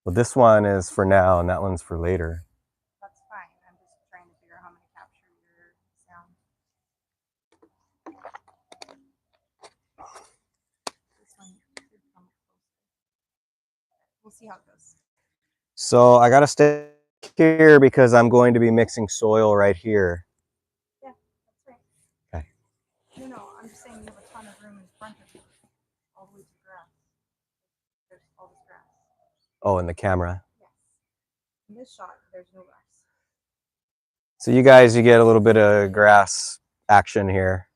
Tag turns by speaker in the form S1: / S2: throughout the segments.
S1: Well, this one is for now, and that one's for later.
S2: That's fine. I'm just trying to figure out how I'm going to capture your sound. This one should come closer. We'll see how it goes.
S1: So I gotta stay here because I'm going to be mixing soil right here.
S2: Yeah, that's right.
S1: Okay.
S2: No, I'm just saying you have a ton of room in front of you, all the way to grass. There's all this grass.
S1: Oh, in the camera.
S2: Yes. In this shot, there's no grass.
S1: So you guys, you get a little bit of grass action here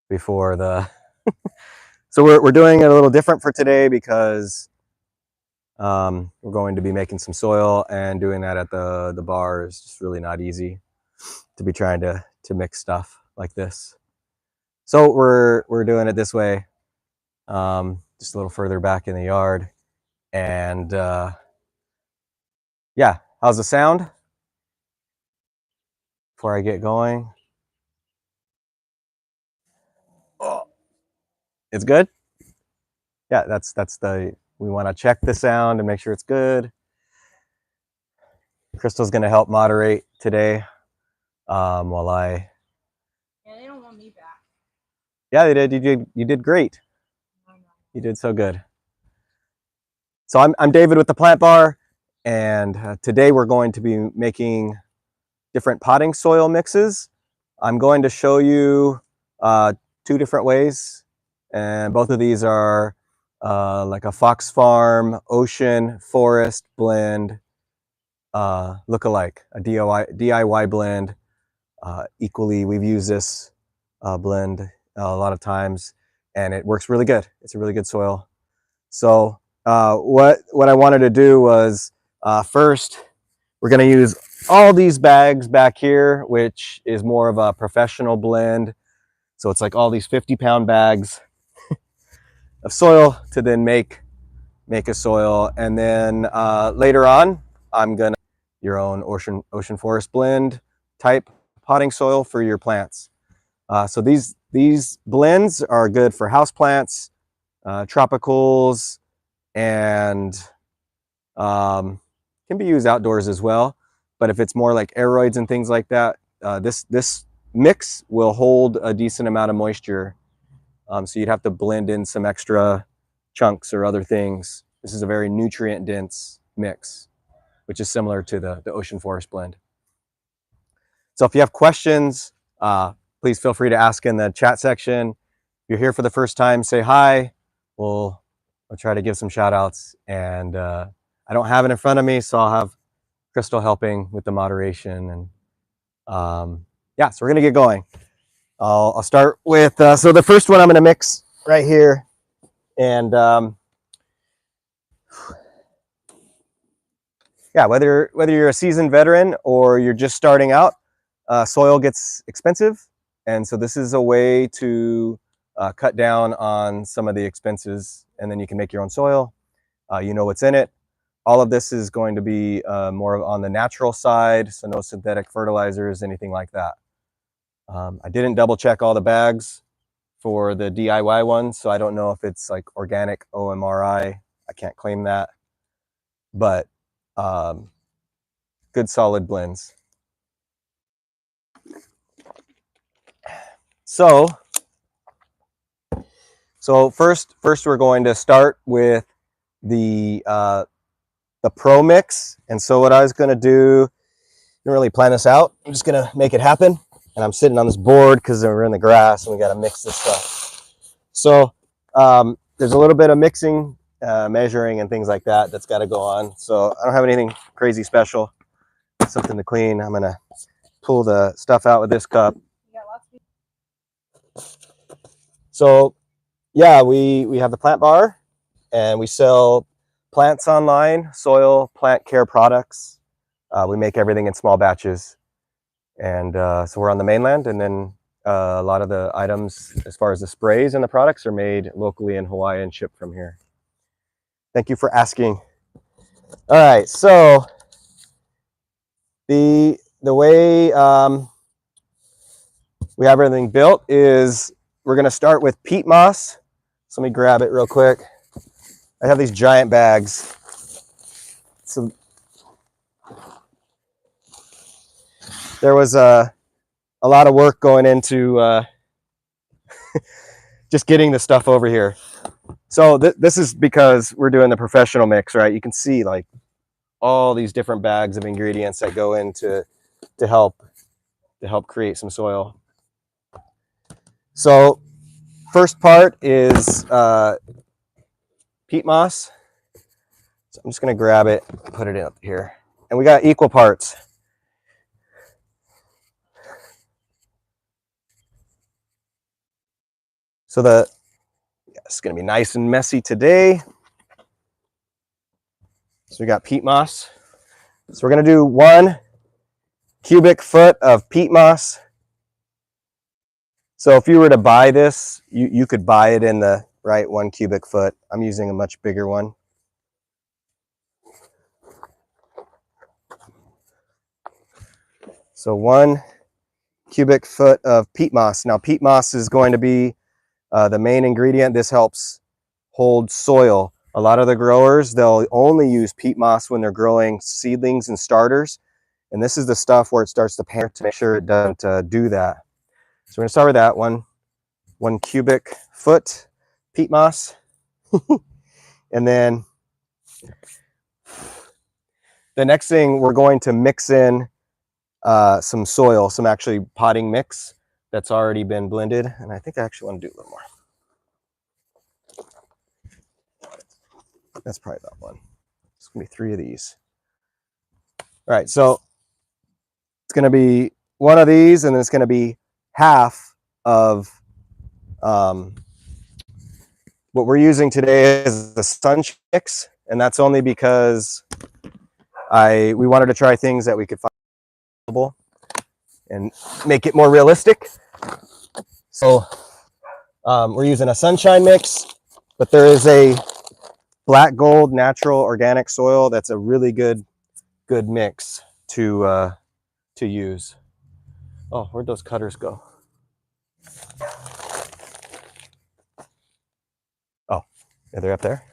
S1: before the. So we're doing it a little different for today because we're going to be making some soil, and doing that at the bar is just really not easy to be trying to mix stuff like this. So we're doing it this way, just a little further back in the yard, and yeah, how's the sound before I get going? Oh, it's good. Yeah, that's the, we want to check the sound and make sure it's good. Crystal's going to help moderate today, while I.
S2: Yeah, they don't want me back.
S1: Yeah, they did. You did great. You did so good. So I'm David with the Plant Bar, and today we're going to be making different potting soil mixes. I'm going to show you two different ways, and both of these are like a Fox Farm Ocean Forest blend look-alike, a DIY blend. Equally, we've used this blend a lot of times, and it works really good. It's a really good soil. So what I wanted to do was first, we're going to use all these bags back here, which is more of a professional blend. So it's like all these 50-pound bags of soil to then make a soil. And then later on, I'm going to your own ocean forest blend type potting soil for your plants. So these blends are good for house plants, tropicals, and can be used outdoors as well. But if it's more like aeroids and things like that, this mix will hold a decent amount of moisture. So you'd have to blend in some extra chunks or other things. This is a very nutrient dense mix, which is similar to the ocean forest blend. So if you have questions, please feel free to ask in the chat section. If you're here for the first time, say hi. We'll try to give some shout outs. And I don't have it in front of me, so I'll have Crystal helping with the moderation. And yeah, so we're gonna get going. I'll start with, so the first one I'm gonna mix right here. And yeah, whether you're a seasoned veteran or you're just starting out, soil gets expensive. And so this is a way to cut down on some of the expenses, and then you can make your own soil. You know what's in it. All of this is going to be more on the natural side, so no synthetic fertilizers, anything like that. I didn't double check all the bags for the DIY one, so I don't know if it's like organic OMRI. I can't claim that, but good solid blends. So first we're going to start with the Pro Mix. And so what I was going to do, didn't really plan this out. I'm just going to make it happen. And I'm sitting on this board because we're in the grass and we got to mix this stuff. So there's a little bit of mixing, measuring, and things like that that's got to go on. So I don't have anything crazy special. Something to clean. I'm going to pull the stuff out with this cup. So yeah, we have the Plant Bar, and we sell plants online, soil, plant care products. We make everything in small batches. And so we're on the mainland, and then a lot of the items as far as the sprays and the products are made locally in Hawaii and shipped from here. Thank you for asking. All right, so the way we have everything built is we're going to start with peat moss. So let me grab it real quick. I have these giant bags, So there was a lot of work going into just getting the stuff over here. So this is because we're doing the professional mix, right? You can see like all these different bags of ingredients that go into to help create some soil. So first part is peat moss. So I'm just going to grab it and put it up here. And we got equal parts. So it's going to be nice and messy today. So we got peat moss. So we're going to do 1 cubic foot of peat moss. So if you were to buy this, you could buy it in the right 1 cubic foot. I'm using a much bigger one. So 1 cubic foot of peat moss. Now peat moss is going to be the main ingredient. This helps hold soil. A lot of the growers, they'll only use peat moss when they're growing seedlings and starters. And this is the stuff where it starts to pan to make sure it doesn't do that. So we're going to start with that 1 cubic foot peat moss. And then the next thing, we're going to mix in some soil, some actually potting mix that's already been blended. And I think I actually want to do a little more. That's probably about 1. It's going to be 3 of these. All right, so it's going to be 1 of these, and then it's going to be half of what we're using today is the Sunshine mix, and that's only because we wanted to try things that we could find and make it more realistic. So we're using a Sunshine mix, but there is a Black Gold natural organic soil that's a really good mix to use. Oh, where'd those cutters go? Oh, yeah, they're up there.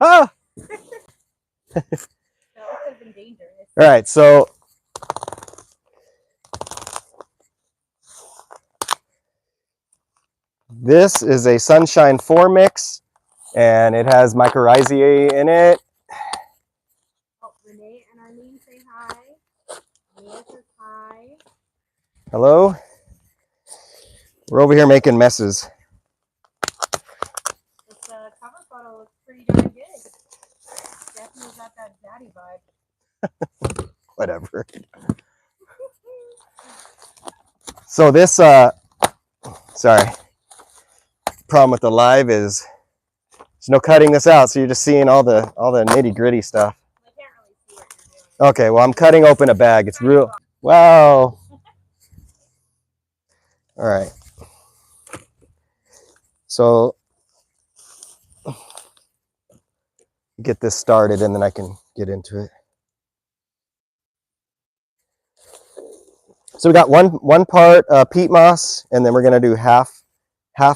S1: Ah!
S2: That would have been dangerous.
S1: All right, so this is a Sunshine 4 mix, and it has mycorrhizae in it.
S2: Oh, Renee and Arlene say hi. Mia says hi.
S1: Hello. We're over here making messes.
S2: This cover photo looks pretty darn good. Definitely got that daddy vibe.
S1: Whatever. So this, sorry. Problem with the live is there's no cutting this out, so you're just seeing all the nitty gritty stuff.
S2: I can't really see what you're doing.
S1: Okay, well I'm cutting open a bag. It's real. Wow. All right. So get this started, and then I can get into it. So we got one part peat moss, and then we're going to do half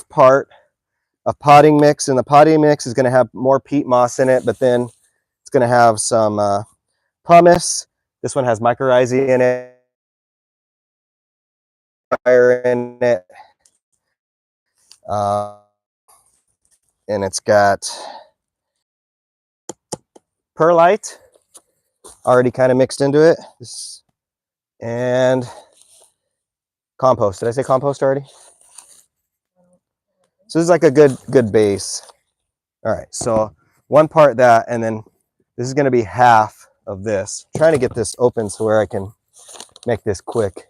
S1: part of potting mix, and the potting mix is going to have more peat moss in it, but then it's going to have some pumice. This one has mycorrhizae in it, fire in it, and it's got perlite already kind of mixed into it, and compost. Did I say compost already? So this is like a good base. All right, so 1 part that, and then this is going to be half of this. I'm trying to get this open so where I can make this quick.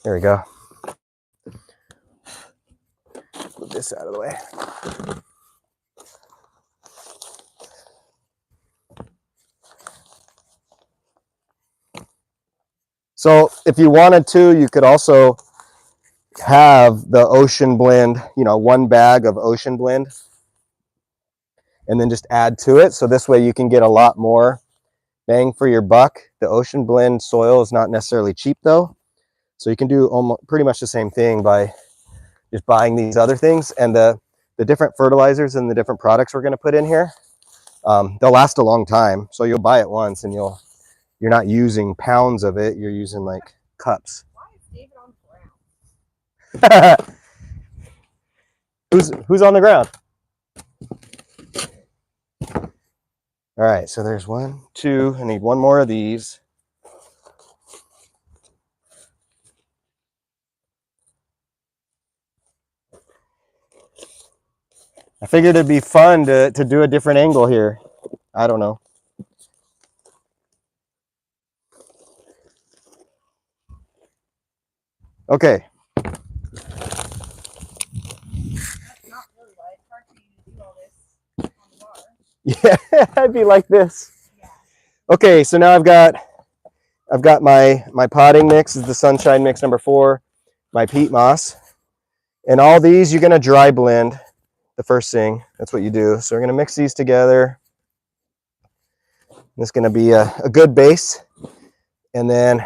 S1: There we go. Move this out of the way. So if you wanted to, you could also have the Ocean Blend, 1 bag of Ocean Blend, and then just add to it. So this way you can get a lot more bang for your buck. The Ocean Blend soil is not necessarily cheap though. So you can do pretty much the same thing by just buying these other things. And the the different fertilizers and the different products we're going to put in here. They'll last a long time. So you'll buy it once and you're not using pounds of it. You're using like cups.
S2: Why is David on the ground?
S1: Who's on the ground? All right, so there's 1, 2. I need one more of these. I figured it'd be fun to do a different angle here. I don't know. Okay.
S2: That's not really why it's hard for you to do all this on the bar.
S1: Yeah, I'd be like this.
S2: Yeah.
S1: Okay, so now I've got my potting mix is the Sunshine Mix number 4, my peat moss, and all these you're gonna dry blend. The first thing, that's what you do. So we're gonna mix these together. This is gonna be a good base, and then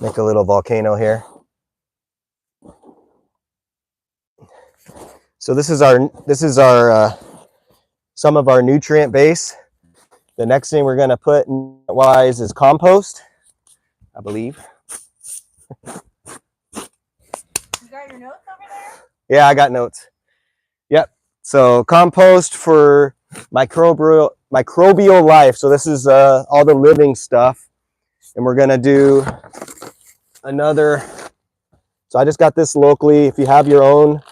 S1: make a little volcano here. So this is our some of our nutrient base. The next thing we're going to put wise is compost, I believe.
S2: You got your notes over there?
S1: Yeah, I got notes. Yep. So compost for microbial life. So this is all the living stuff, and we're going to do another. So I just got this locally. If you have your own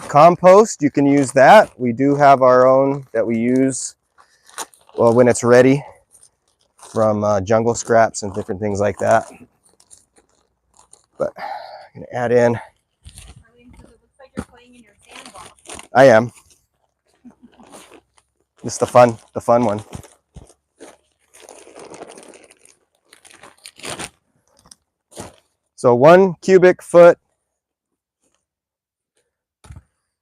S1: compost, you can use that. We do have our own that we use, well, when it's ready, from jungle scraps and different things like that. But I'm gonna add in.
S2: Arlene, because it looks like you're playing in your sandbox.
S1: I am. This is the fun one. So 1 cubic foot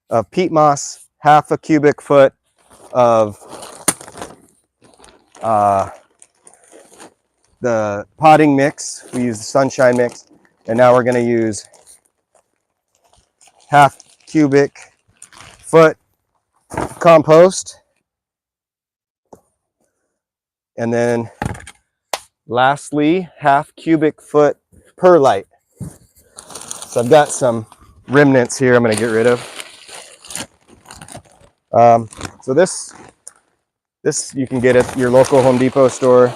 S1: of peat moss, half a cubic foot of the potting mix. We use the Sunshine Mix, and now we're going to use half cubic foot compost, and then lastly half cubic foot perlite. So I've got some remnants here I'm going to get rid of. So this you can get at your local Home Depot store.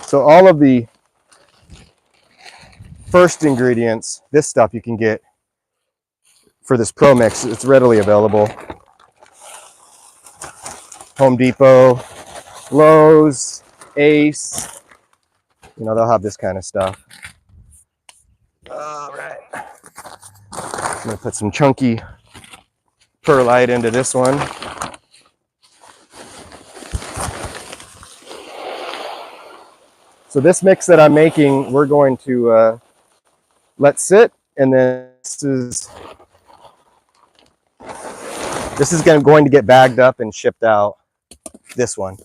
S1: So all of the first ingredients, this stuff you can get for this Pro Mix. It's readily available. Home Depot, Lowe's, Ace, you know, they'll have this kind of stuff. All right. I'm gonna put some chunky perlite into this one. So this mix that I'm making, we're going to let sit, and then this is going to get bagged up and shipped out. This one.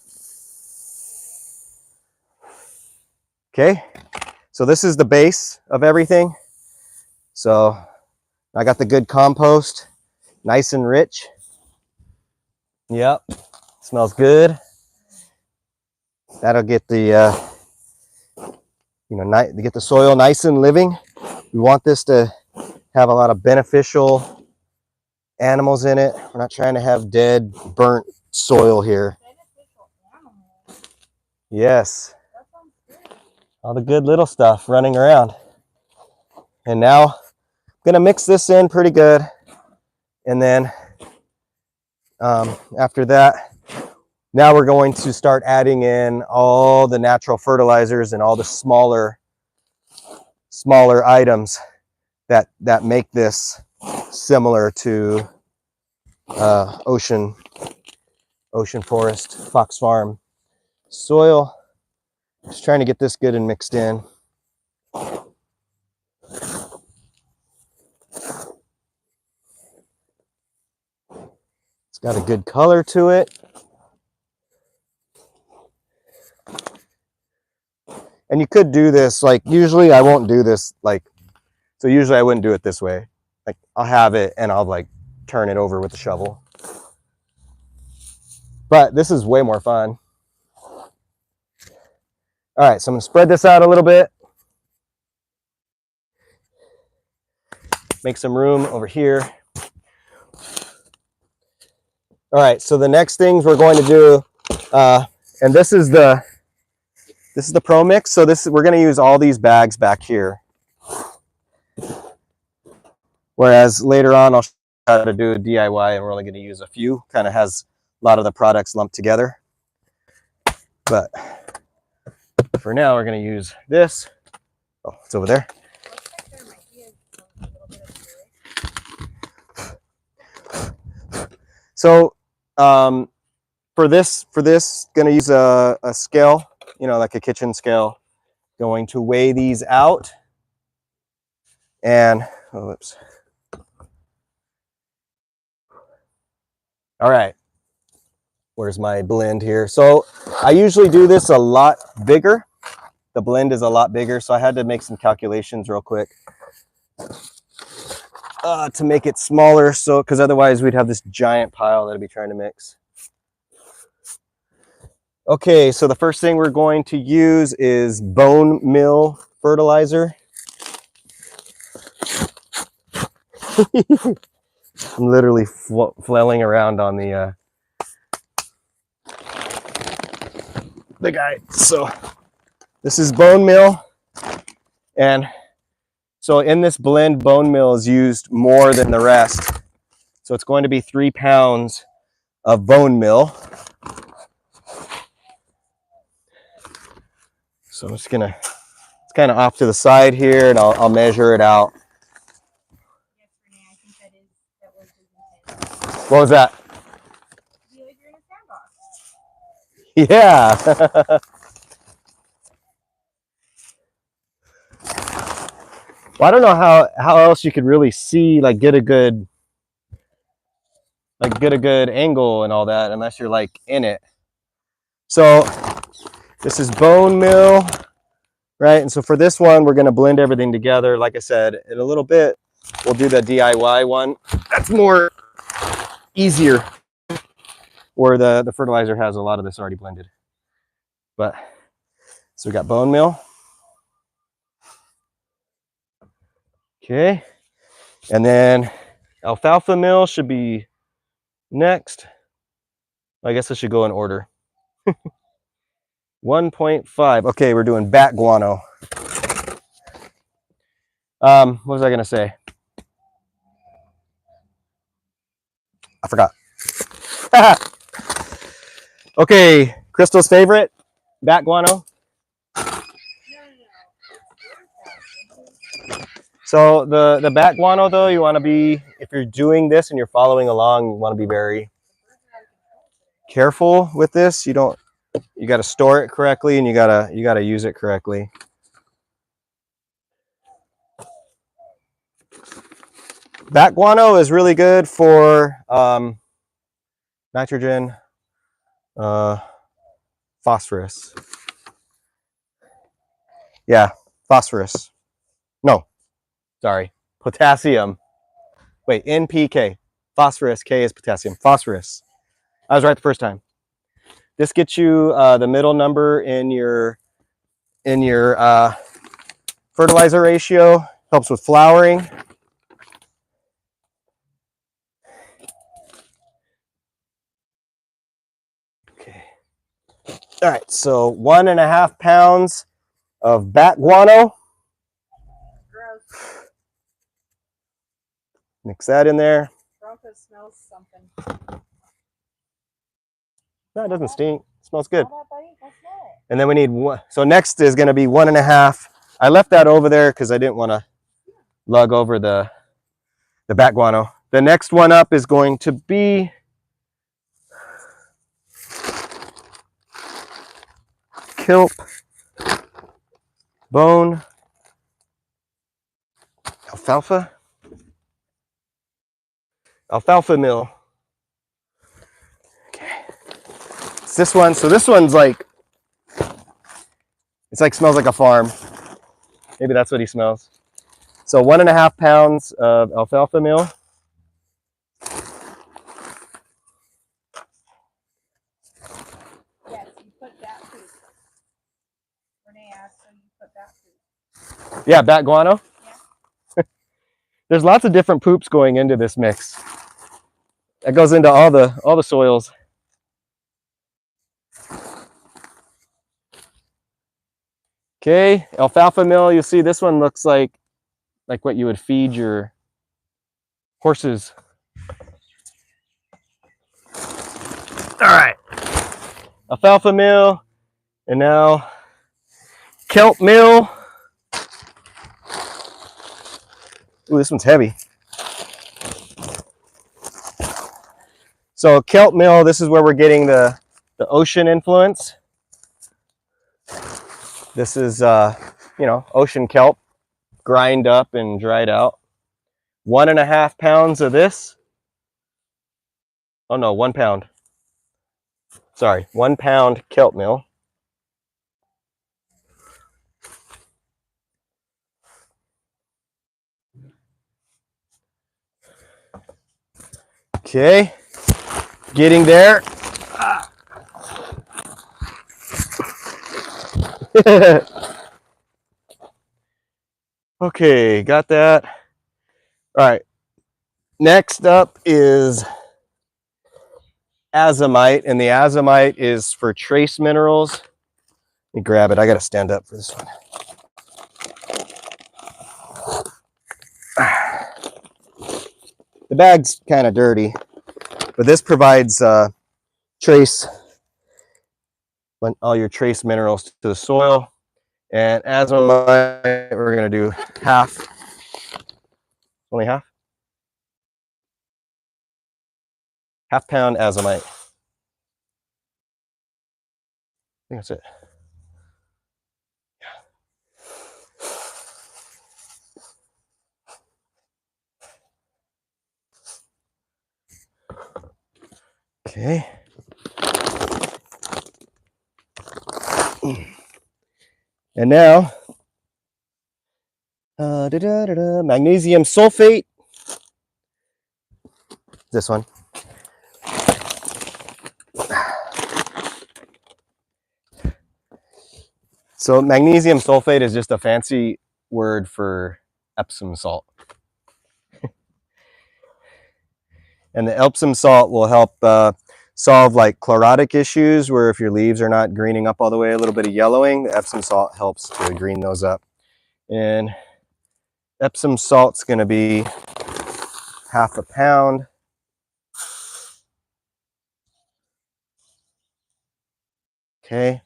S1: Okay, so this is the base of everything. So I got the good compost, nice and rich. Yep, smells good. That'll get the get the soil nice and living. We want this to have a lot of beneficial animals in it. We're not trying to have dead, burnt soil here.
S2: Beneficial animals.
S1: Yes,
S2: That sounds good.
S1: all the good little stuff running around. And now I'm gonna mix this in pretty good, and then after that, now we're going to start adding in all the natural fertilizers and all the smaller items that make this similar to Ocean Forest, Fox Farm soil. Just trying to get this good and mixed in. It's got a good color to it. And you could do this, like, usually I won't do this, like, so usually I wouldn't do it this way. Like, I'll have it and I'll, like, turn it over with the shovel. But this is way more fun. All right, so I'm gonna spread this out a little bit. Make some room over here. All right, so the next things we're going to do, and this is the Pro Mix. So we're going to use all these bags back here. Whereas later on, I'll show you how to do a DIY, and we're only going to use a few. Kind of has a lot of the products lumped together. But for now, we're going to use this. Oh, it's over there. So for this, going to use a scale, like a kitchen scale. Going to weigh these out. And, oh, whoops. All right. Where's my blend here? So I usually do this a lot bigger. The blend is a lot bigger, so I had to make some calculations real quick to make it smaller. So, because otherwise we'd have this giant pile that I'd be trying to mix. Okay, so the first thing we're going to use is bone meal fertilizer. I'm literally flailing around on the guy. So this is bone meal, and so in this blend, bone meal is used more than the rest. So it's going to be 3 pounds of bone meal. So I'm just gonna, it's kind of off to the side here, and I'll measure it out.
S2: Yes, Renee, I think that was his intent.
S1: What was that?
S2: Be like you're in a sandbox.
S1: Yeah. Well, I don't know how else you could really see, like, get a good angle and all that, unless you're like in it. So this is bone meal, right? And so for this one, we're going to blend everything together. Like I said, in a little bit, we'll do the DIY one. That's more easier, where the fertilizer has a lot of this already blended. But so we got bone meal. Okay. And then alfalfa meal should be next. I guess I should go in order. 1.5. Okay, we're doing bat guano. What was I gonna say? I forgot. Okay, Crystal's favorite, bat guano. So the bat guano, though, you want to be, if you're doing this and you're following along, you want to be very careful with this. You got to store it correctly, and you got to use it correctly. Bat guano is really good for nitrogen, phosphorus. Yeah, phosphorus. No, sorry, potassium. Wait, NPK. Phosphorus, K is potassium. Phosphorus. I was right the first time. This gets you the middle number in your fertilizer ratio. Helps with flowering. Okay. All right, so 1.5 pounds of bat guano.
S2: Gross.
S1: Mix that in there.
S2: Bronco smells something.
S1: No, it doesn't stink. It smells good.
S2: Smell that, buddy? Go smell it.
S1: And then we need one. So next is going to be 1.5. I left that over there because I didn't want to lug over the bat guano. The next one up is going to be kelp, bone, alfalfa meal. this one. So this one's like, it's like smells like a farm. Maybe that's what he smells. So 1.5 pounds of alfalfa meal.
S2: Yes, you put that food. Renee asked them you put that food.
S1: Yeah, bat guano.
S2: Yeah.
S1: There's lots of different poops going into this mix. That goes into all the soils. Okay, alfalfa meal. You see this one looks like what you would feed your horses. All right, alfalfa meal, and now kelp meal. Ooh, this one's heavy. So kelp meal, this is where we're getting the ocean influence. This is, you know, ocean kelp, grind up and dried out. 1.5 pounds of this. Oh no, 1 pound. Sorry, 1 pound kelp meal. Okay, getting there. Okay, got that. All right, next up is azomite, and the azomite is for trace minerals. Let me grab it. I gotta stand up for this one. The bag's kind of dirty, but this provides trace, all your trace minerals to the soil. And azomite, we're gonna do half. Only half? Half pound azomite. I think that's it. Okay. And now, magnesium sulfate. This one. So magnesium sulfate is just a fancy word for Epsom salt. And the Epsom salt will help solve like chlorotic issues, where if your leaves are not greening up all the way, a little bit of yellowing, the Epsom salt helps to green those up. And Epsom salt's going to be 1/2 pound. Okay.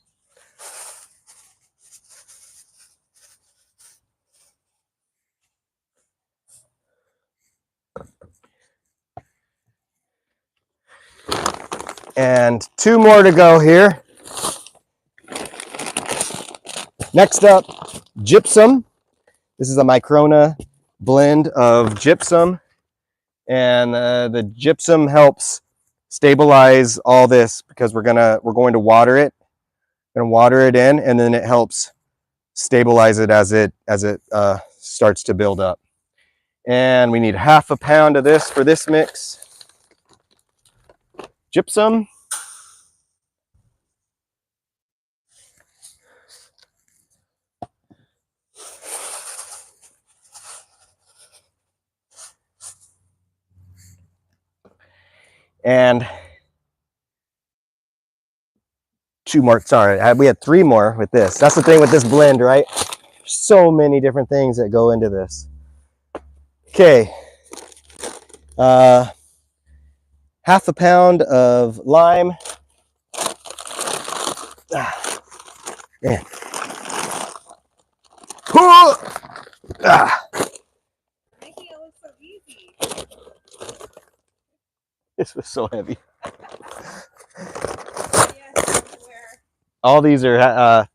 S1: And 2 more to go here. Next up, gypsum. This is a Microna blend of gypsum, and the gypsum helps stabilize all this because we're going to water it. We're gonna water it in, and then it helps stabilize it as it starts to build up. And we need 1/2 pound of this for this mix. Gypsum. And 2 more, sorry, we had 3 more with this. That's the thing with this blend, right? So many different things that go into this. Okay. 1/2 pound of lime. Man.
S2: Making it look so easy.
S1: This was so heavy.
S2: Yes,
S1: All these are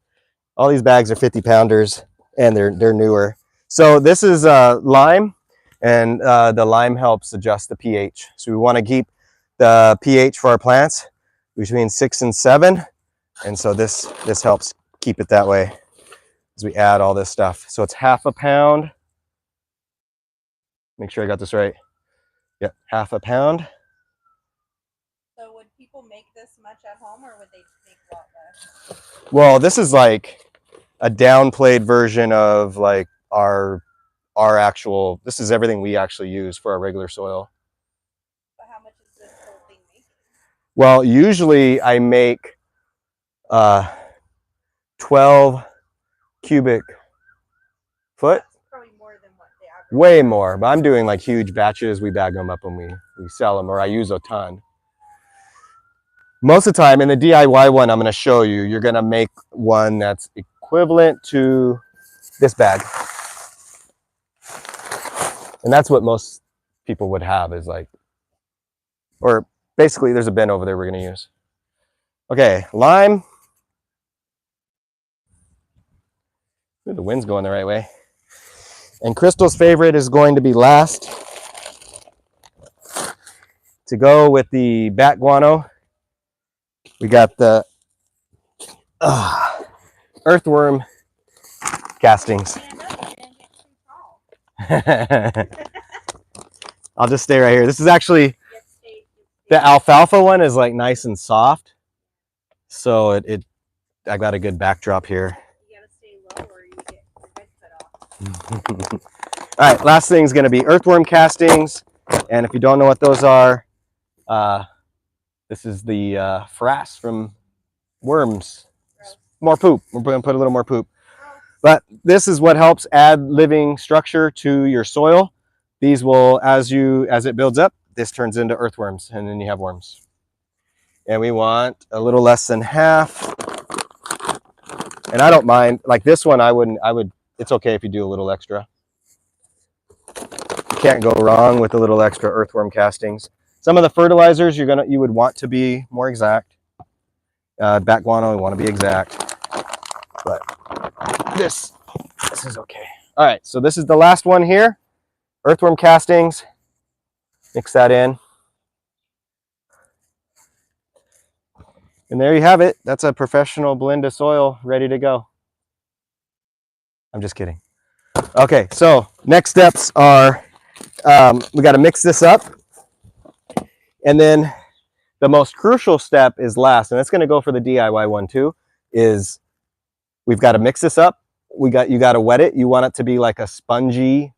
S1: all these bags are 50 pounders, and they're newer. So this is lime, and the lime helps adjust the pH. So we want to keep the pH for our plants between 6 and 7. And so this helps keep it that way as we add all this stuff. So it's half a pound. Make sure I got this right. Yep, half a pound.
S2: So would people make this much at home, or would they make a lot less?
S1: Well, this is like a downplayed version of like our actual, this is everything we actually use for our regular soil.
S2: But how much is this whole thing make?
S1: Well, usually I make 12 cubic foot.
S2: That's probably more than what the average.
S1: Way more, but I'm doing like huge batches. We bag them up and we sell them, or I use a ton. Most of the time in the DIY one I'm going to show you, you're going to make one that's equivalent to this bag. And that's what most people would have, is like, or basically there's a bin over there we're going to use. Okay, lime. Ooh, the wind's going the right way. And Crystal's favorite is going to be last. To go with the bat guano, we got the earthworm castings.
S2: Man, that's gonna get too tall.
S1: I'll just stay right here. This is actually, the alfalfa one is like nice and soft. So I got a good backdrop here.
S2: You gotta stay low or you get your head cut off.
S1: All right, last thing is going to be earthworm castings. And if you don't know what those are, this is the frass from worms.
S2: Gross.
S1: More poop. We're going to put a little more poop. But this is what helps add living structure to your soil. These will, as it builds up, this turns into earthworms, and then you have worms. And we want a little less than half. And I don't mind, like this one, it's okay if you do a little extra. You can't go wrong with a little extra earthworm castings. Some of the fertilizers you would want to be more exact. Bat guano, you want to be exact. But this is okay. All right, so this is the last one here. Earthworm castings. Mix that in. And there you have it. That's a professional blend of soil ready to go. I'm just kidding. Okay, so next steps are we got to mix this up. And then the most crucial step is last, and it's going to go for the DIY one too, is we've got to mix this up. You got to wet it. You want it to be like a spongy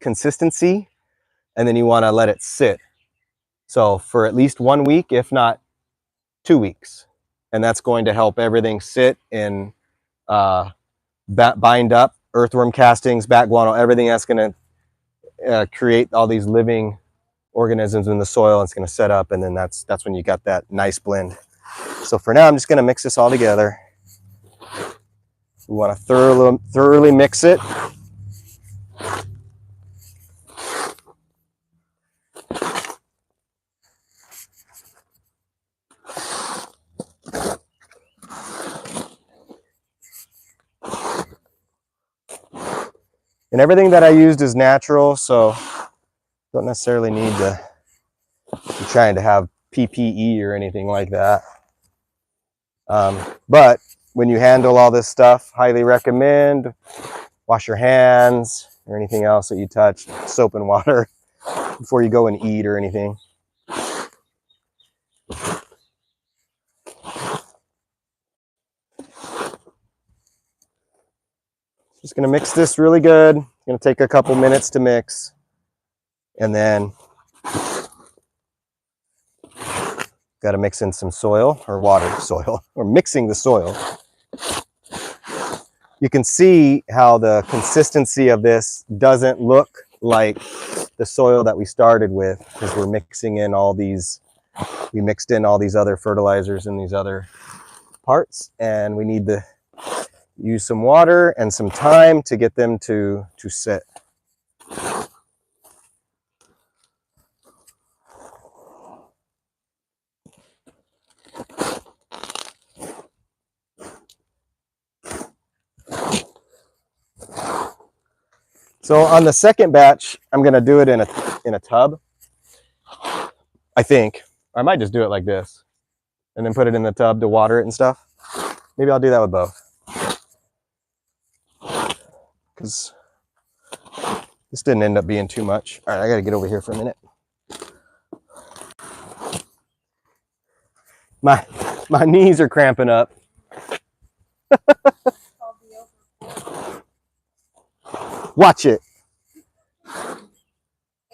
S1: consistency, and then you want to let it sit. So for at least 1 week, if not 2 weeks. And that's going to help everything sit and bind up, earthworm castings, bat guano, everything that's going to create all these living organisms in the soil, and it's going to set up, and then that's when you got that nice blend. So for now, I'm just going to mix this all together. We want to thoroughly mix it. And everything that I used is natural, so don't necessarily need to be trying to have PPE or anything like that. But when you handle all this stuff, highly recommend wash your hands or anything else that you touch, soap and water, before you go and eat or anything. Just going to mix this really good. It's going to take a couple minutes to mix. And then got to mix in some soil or soil, or mixing the soil. You can see how the consistency of this doesn't look like the soil that we started with, because we're mixing in we mixed in all these other fertilizers in these other parts, and we need to use some water and some time to get them to sit. So on the second batch, I'm going to do it in a tub, I think. Or I might just do it like this and then put it in the tub to water it and stuff. Maybe I'll do that with both. Because this didn't end up being too much. All right, I got to get over here for a minute. My knees are cramping up. Watch it.
S2: Hey,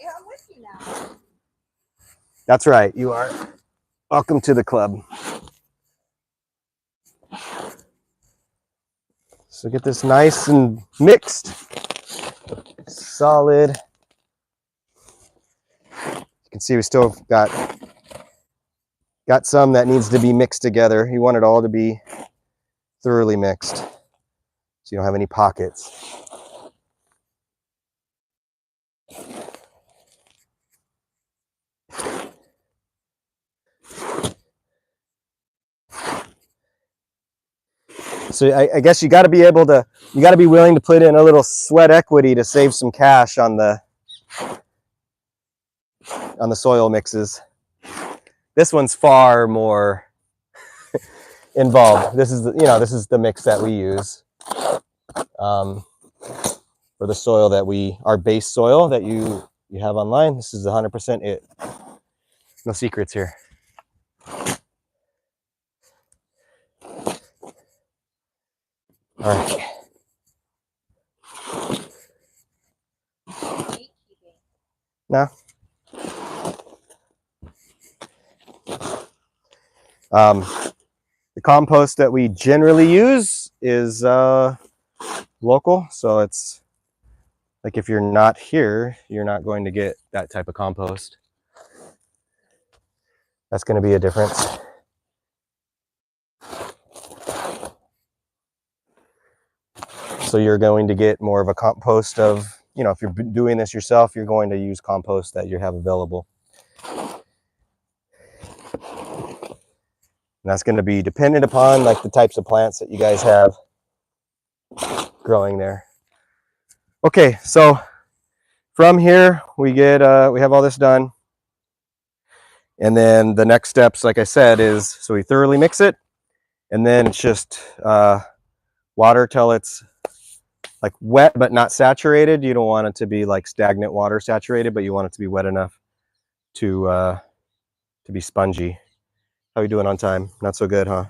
S2: I'm with you now.
S1: That's right, you are. Welcome to the club. So get this nice and mixed. Solid. You can see we still got some that needs to be mixed together. You want it all to be thoroughly mixed so you don't have any pockets. So I guess you got to be able to, you got to be willing to put in a little sweat equity to save some cash on the soil mixes. This one's far more involved. This is this is the mix that we use for the soil that our base soil that you have online. This is 100% it. No secrets here. All right. No. The compost that we generally use is local, so it's like if you're not here, you're not going to get that type of compost. That's going to be a difference. So you're going to get more of a compost of, if you're doing this yourself, you're going to use compost that you have available. And that's going to be dependent upon like the types of plants that you guys have growing there. Okay, so from here we have all this done. And then the next steps, like I said, is so we thoroughly mix it, and then it's just water till it's like wet but not saturated. You don't want it to be like stagnant water saturated, but you want it to be wet enough to be spongy. How are you doing on time? Not so good, huh?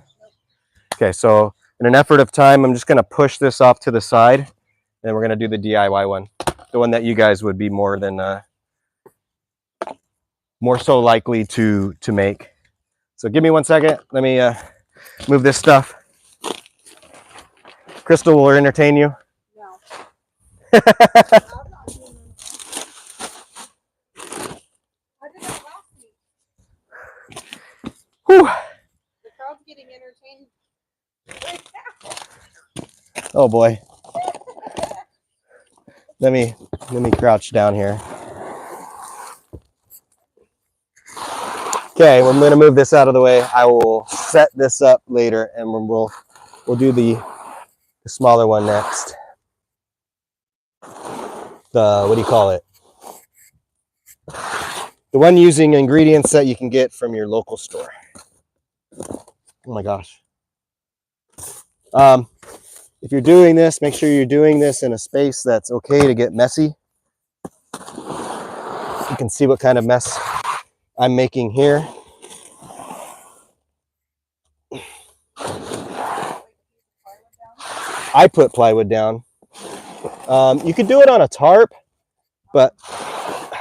S1: Okay, so in an effort of time, I'm just going to push this off to the side, and we're going to do the DIY one, the one that you guys would be more so likely to make. So give me 1 second. Let me move this stuff. Crystal will entertain you.
S2: No. I did that last week.
S1: Whew.
S2: The crowd's getting entertained right now.
S1: Oh boy. Let me crouch down here. Okay, well, I'm going to move this out of the way. I will set this up later, and we'll do the smaller one next. What do you call it? The one using ingredients that you can get from your local store. Oh my gosh. If you're doing this, make sure you're doing this in a space that's okay to get messy. You can see what kind of mess I'm making here. I put plywood down. You could do it on a tarp, but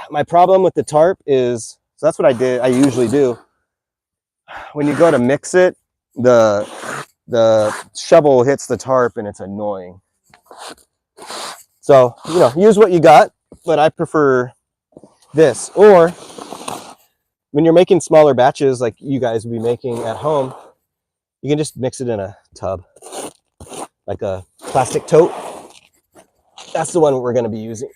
S1: my problem with the tarp is, so that's what I usually do. When you go to mix it, the shovel hits the tarp and it's annoying. So, use what you got, but I prefer this. Or when you're making smaller batches like you guys would be making at home, you can just mix it in a tub, like a plastic tote. That's the one we're going to be using.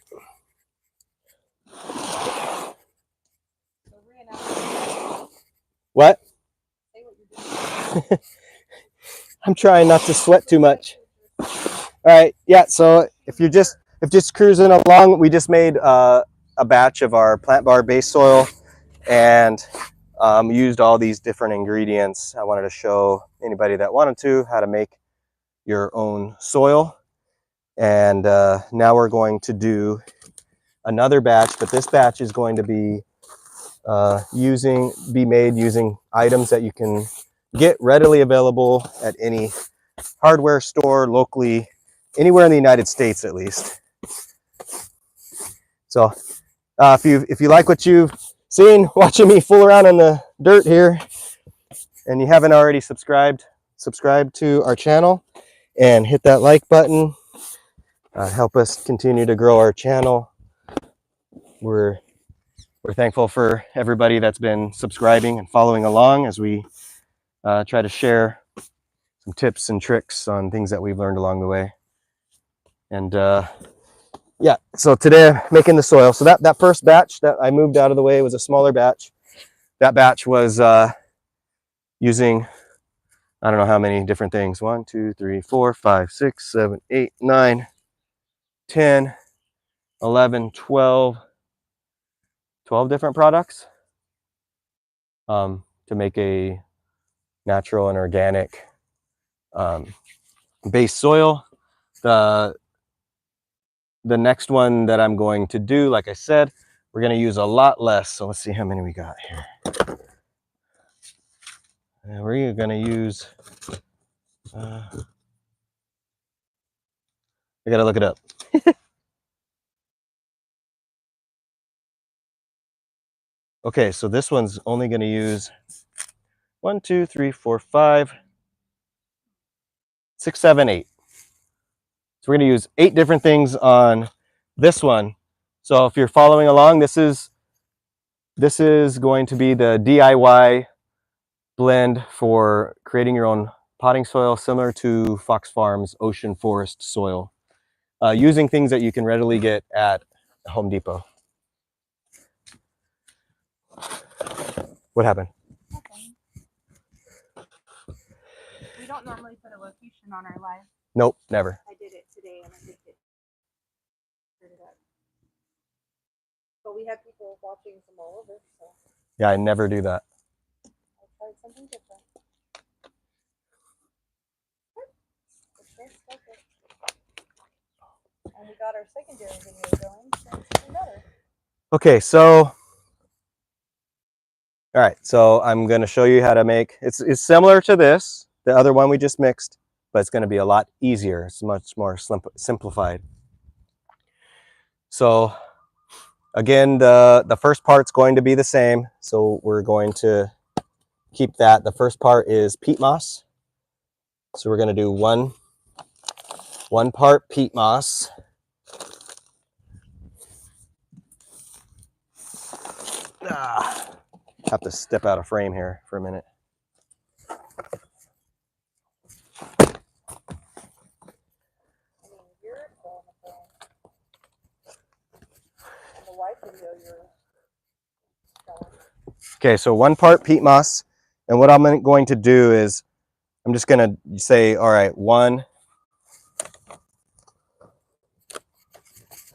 S1: What? I'm trying not to sweat too much. All right, yeah, so if just cruising along, we just made a batch of our plant bar base soil and Used all these different ingredients. I wanted to show anybody that wanted to how to make your own soil. And now we're going to do another batch, but this batch is going to be made using items that you can get readily available at any hardware store locally, anywhere in the United States at least. So if you like what you've seen watching me fool around in the dirt here, and you haven't already subscribe to our channel and hit that like button, help us continue to grow our channel. We're thankful for everybody that's been subscribing and following along as we try to share some tips and tricks on things that we've learned along the way. And yeah, so today I'm making the soil. So that first batch that I moved out of the way was a smaller batch. That batch was using, I don't know how many different things. 1, 2, 3, 4, 5, 6, 7, 8, 9, 10, 11, 12 different products to make a natural and organic base soil. The next one that I'm going to do, like I said, we're going to use a lot less. So let's see how many we got here. And we're going to use, I got to look it up. Okay, so this one's only going to use 1, 2, 3, 4, 5, 6, 7, 8. So we're going to use 8 different things on this one. So if you're following along, this is going to be the DIY blend for creating your own potting soil, similar to Fox Farms Ocean Forest soil, using things that you can readily get at Home Depot. What happened?
S2: Nothing. We don't normally put a location on our live.
S1: Nope, never.
S2: I did it today and I think it screwed it up. But we have people watching from all over, so
S1: Yeah, I never do that.
S2: I tried something different. And we got our secondary video going, so it's even better.
S1: Okay, so all right, so I'm going to show you how to make, it's similar to this, the other one we just mixed, but it's going to be a lot easier. It's much more simplified. So again, the first part's going to be the same, so we're going to keep that. The first part is peat moss. So we're going to do one part peat moss. Have to step out of frame here for a minute. Okay, so 1 part peat moss, and what I'm going to do is I'm just going to say, all right,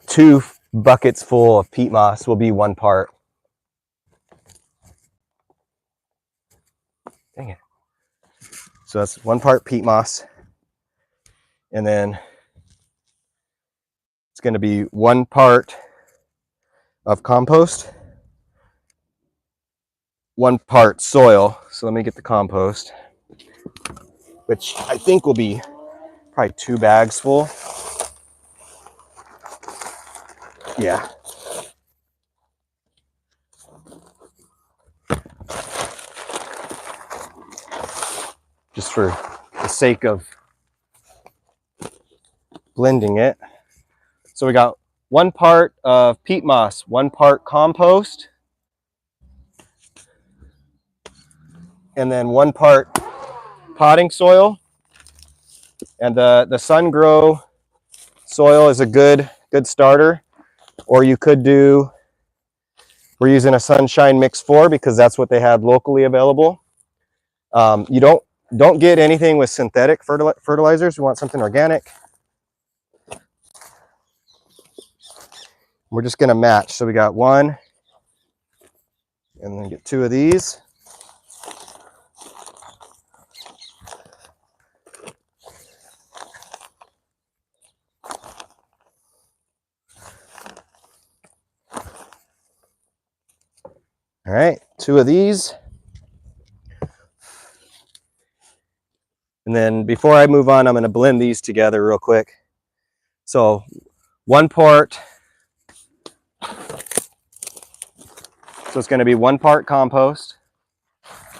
S1: 2 buckets full of peat moss will be 1 part. Dang it. So that's 1 part peat moss, and then it's going to be 1 part of compost, 1 part soil. So let me get the compost, which I think will be probably 2 bags full. Yeah. Just for the sake of blending it. So we got 1 part of peat moss, 1 part compost, and then 1 part potting soil. And the Sun Grow soil is a good starter. Or you could do, we're using a Sunshine Mix 4 because that's what they have locally available. You don't get anything with synthetic fertilizers. We want something organic. We're just going to match. So we got 1, and then get 2 of these. All right, 2 of these. And then before I move on, I'm going to blend these together real quick. So 1 part, so it's going to be 1 part compost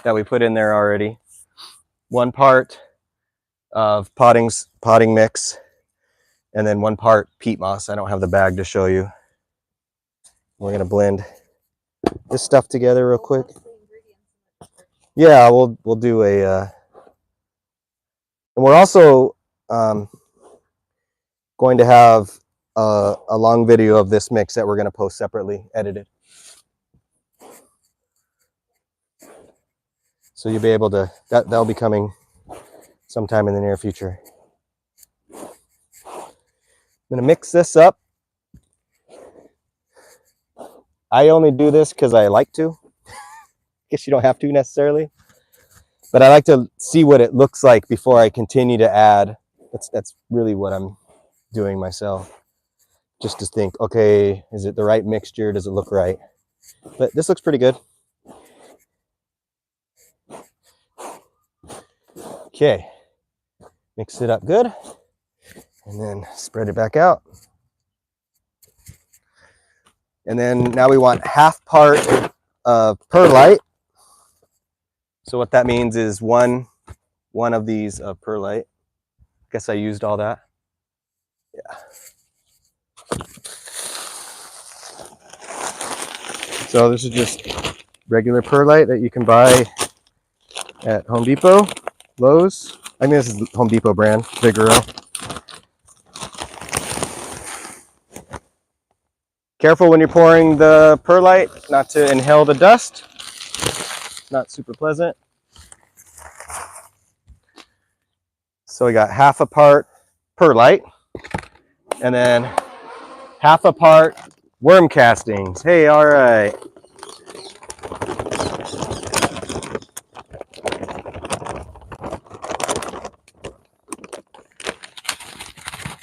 S1: that we put in there already, 1 part of potting mix, and then 1 part peat moss. I don't have the bag to show you. We're going to blend this stuff together real quick. Yeah, we'll do a, and we're also going to have a long video of this mix that we're going to post separately, edited. So you'll be able to, that'll be coming sometime in the near future. I'm going to mix this up. I only do this because I like to. Guess you don't have to necessarily. But I like to see what it looks like before I continue to add. That's really what I'm doing myself. Just to think, okay, is it the right mixture? Does it look right? But this looks pretty good. Okay, mix it up good. And then spread it back out. And then now we want 1/2 part of perlite. So what that means is one of these of perlite. Guess I used all that. Yeah. So this is just regular perlite that you can buy at Home Depot, Lowe's. I mean, this is Home Depot brand, Vigoro. Careful when you're pouring the perlite not to inhale the dust. Not super pleasant. So we got 1/2 part perlite and then 1/2 part worm castings. Hey, all right.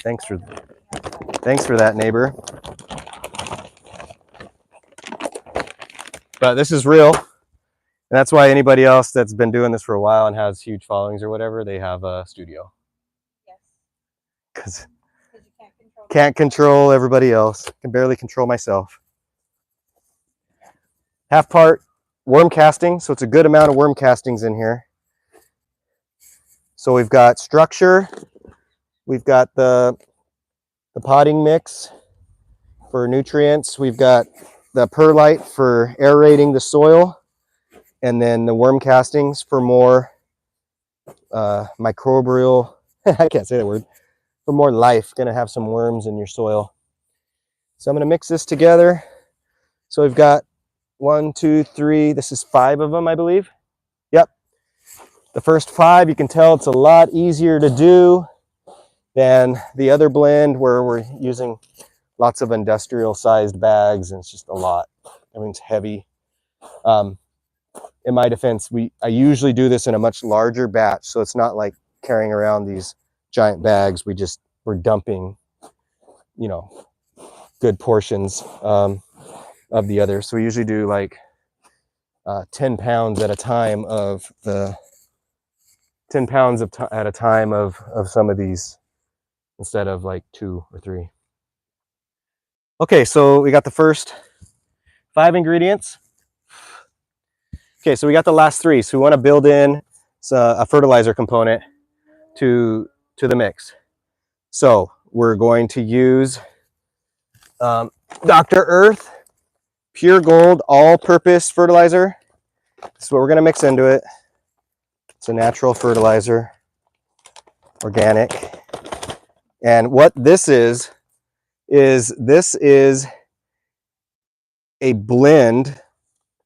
S1: Thanks for that, neighbor. But this is real. And that's why anybody else that's been doing this for a while and has huge followings or whatever, they have a studio.
S2: Yes.
S1: Because
S2: you
S1: can't control everybody else. Can barely control myself. 1/2 part worm casting. So it's a good amount of worm castings in here. So we've got structure. We've got the potting mix for nutrients. We've got the perlite for aerating the soil. And then the worm castings for more microbial, I can't say that word, for more life. Gonna have some worms in your soil. So I'm gonna mix this together. So we've got 1, 2, 3, this is 5 of them, I believe. Yep. The first 5, you can tell it's a lot easier to do than the other blend where we're using lots of industrial sized bags and it's just a lot. Everything's heavy. In my defense, I usually do this in a much larger batch, so it's not like carrying around these giant bags. We're dumping, you know, good portions of the other. So we usually do like 10 pounds at a time of the 10 pounds at a time of some of these instead of like 2 or 3. Okay, so we got the first 5 ingredients. Okay, so we got the last 3. So we want to build in a fertilizer component to the mix. So we're going to use Dr. Earth Pure Gold All-Purpose Fertilizer. This is what we're going to mix into it. It's a natural fertilizer, organic. And what this is a blend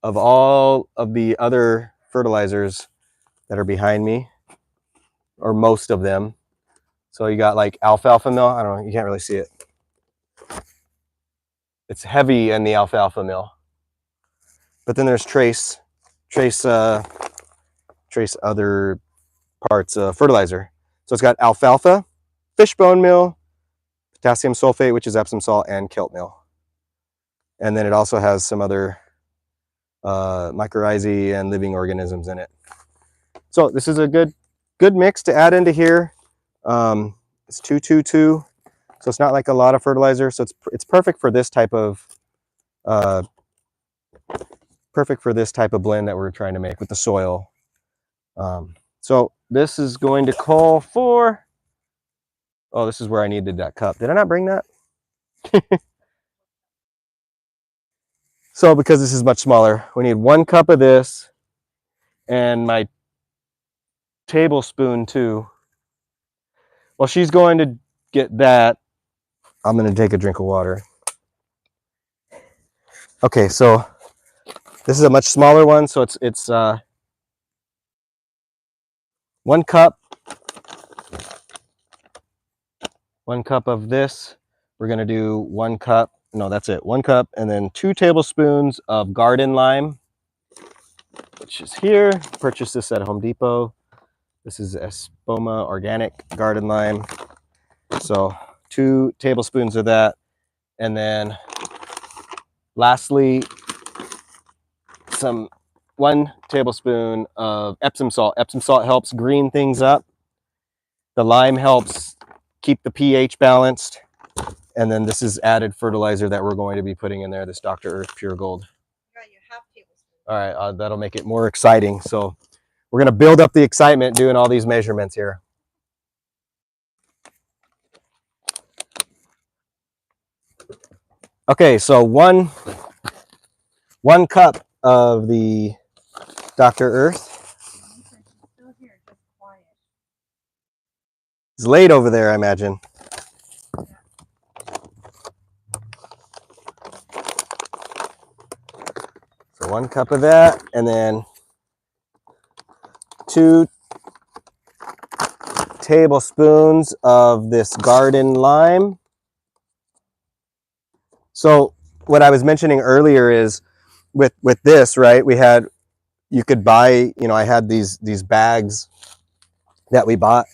S1: of all of the other fertilizers that are behind me, or most of them. So you got like alfalfa mill. I don't know, you can't really see it. It's heavy in the alfalfa mill. But then there's trace other parts of fertilizer. So it's got alfalfa, fishbone meal, potassium sulfate, which is Epsom salt, and kelp meal. And then it also has some other mycorrhizae and living organisms in it. So this is a good mix to add into here. It's 2-2-2, so it's not like a lot of fertilizer. So it's perfect for this type of blend that we're trying to make with the soil. So this is going to call for. Oh, this is where I needed that cup. Did I not bring that? So because this is much smaller, we need 1 cup of this and my tablespoon too. Well, she's going to get that. I'm going to take a drink of water. Okay, so this is a much smaller one, so it's 1 cup. 1 cup of this. We're going to do 1 cup. No, that's it. 1 cup, and then 2 tablespoons of garden lime, which is here. Purchased this at Home Depot. This is Espoma organic garden lime. So 2 tablespoons of that, and then lastly, 1 tablespoon of Epsom salt. Epsom salt helps green things up. The lime helps keep the pH balanced. And then this is added fertilizer that we're going to be putting in there, this Dr. Earth Pure Gold.
S2: You got your half tablespoon.
S1: All right, that'll make it more exciting. So we're going to build up the excitement doing all these measurements here. Okay, so one cup of the Dr. Earth.
S2: Still here, just quiet.
S1: It's laid over there, I imagine. So 1 cup of that, and then 2 tablespoons of this garden lime. So what I was mentioning earlier is with this, right, you could buy, I had these bags that we bought,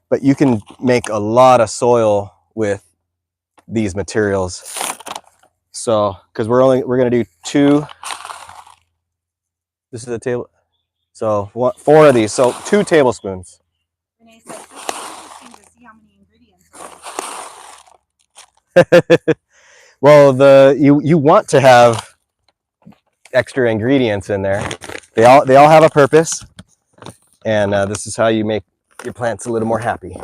S1: but you can make a lot of soil with these materials. So because we're going to do 2. This is a table. So 4 of these. So 2 tablespoons.
S2: Renee said, "This is interesting to see how many ingredients are in it."
S1: Well, you want to have extra ingredients in there. They all have a purpose, and this is how you make your plants a little more happy.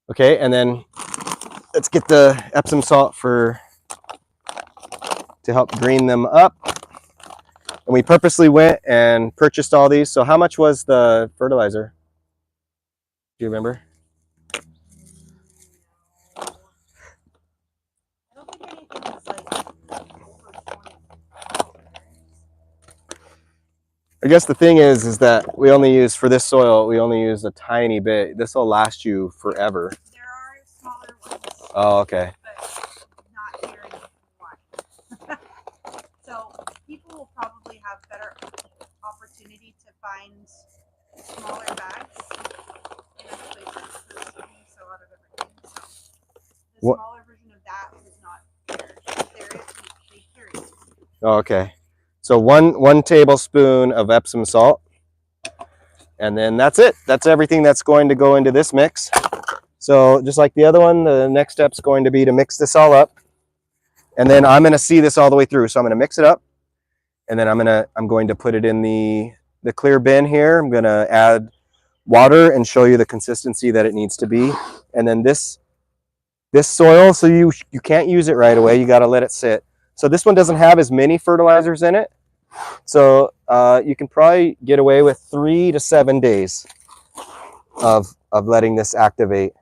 S1: Okay, and then let's get the Epsom salt to help green them up. And we purposely went and purchased all these. So how much was the fertilizer? Do you remember?
S2: I don't think anything was like over 20.
S1: I guess the thing is that we only use, for this soil, we only use a tiny bit. This will last you forever.
S2: There are smaller ones.
S1: Oh, okay.
S2: But not very wide. So people will probably have better opportunity to find smaller bags in other places because we sell other different things. So the smaller version of that is not there. If there is, they carry it.
S1: Oh, okay. So one tablespoon of Epsom salt, and then that's it. That's everything that's going to go into this mix. So just like the other one, the next step's going to be to mix this all up, and then I'm going to see this all the way through. So I'm going to mix it up, and then I'm going to put it in the clear bin here. I'm going to add water and show you the consistency that it needs to be, and then this soil. So you can't use it right away. You got to let it sit. So this one doesn't have as many fertilizers in it. So you can probably get away with 3 to 7 days of letting this activate.